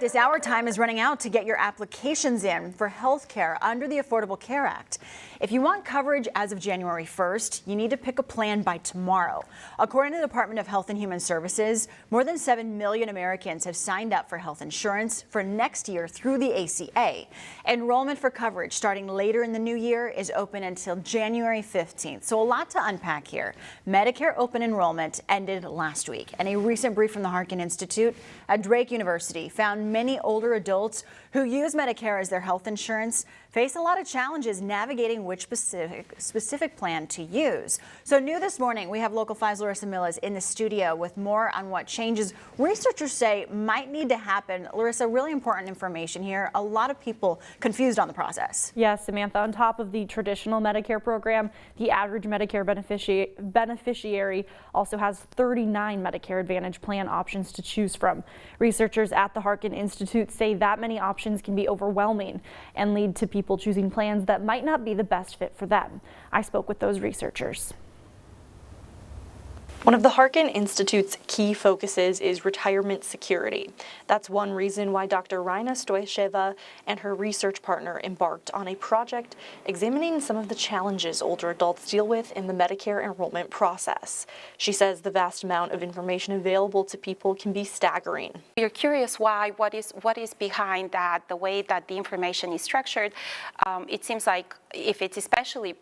Practice Hour time is running out to get your applications in for health care under the Affordable Care Act. If you want coverage as of January 1st, you need to pick a plan by tomorrow. According to the Department of Health and Human Services, more than 7 million Americans have signed up for health insurance for next year through the ACA. Enrollment for coverage starting later in the new year is open until January 15th. So a lot to unpack here. Medicare open enrollment ended last week, and a recent brief from the Harkin Institute at Drake University found many older adults who use Medicare as their health insurance face a lot of challenges navigating which specific plan to use. So new this morning, we have Local 5's Larissa Millis in the studio with more on what changes researchers say might need to happen. Larissa, really important information here. A lot of people confused on the process. Yes, Samantha, on top of the traditional Medicare program, the average Medicare beneficiary also has 39 Medicare Advantage plan options to choose from. Researchers at the Harkin Institute say that many options can be overwhelming and lead to people choosing plans that might not be the best fit for them. I spoke with those researchers. One of the Harkin Institute's key focuses is retirement security. That's one reason why Dr. Rayna Stoycheva and her research partner embarked on a project examining some of the challenges older adults deal with in the Medicare enrollment process. She says the vast amount of information available to people can be staggering. You're curious why, what is behind that, the way that the information is structured. It seems like if it's especially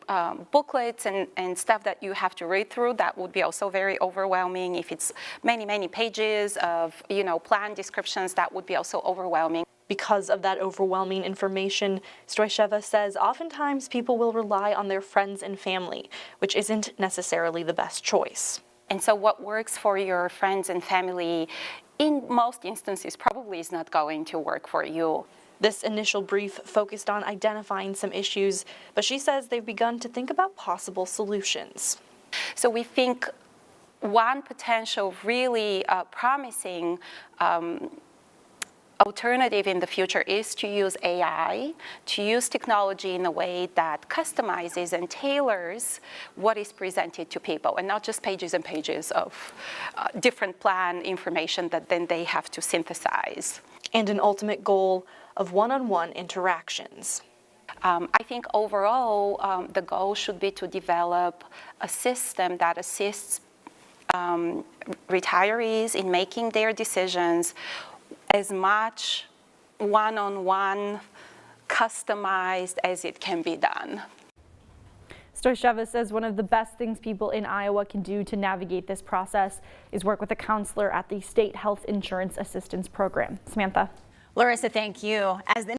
booklets and stuff that you have to read through, that would be also very overwhelming. If it's many pages of, plan descriptions, that would be also overwhelming. Because of that overwhelming information, Stoycheva says oftentimes people will rely on their friends and family, which isn't necessarily the best choice. And so what works for your friends and family in most instances probably is not going to work for you. This initial brief focused on identifying some issues, but she says they've begun to think about possible solutions. So we think one potential really promising alternative in the future is to use AI, to use technology in a way that customizes and tailors what is presented to people, and not just pages and pages of different plan information that then they have to synthesize. And an ultimate goal of one-on-one interactions. I think overall the goal should be to develop a system that assists retirees in making their decisions as much one-on-one customized as it can be done. Stoycheva says one of the best things people in Iowa can do to navigate this process is work with a counselor at the State Health Insurance Assistance Program. Samantha. Larissa, thank you. As the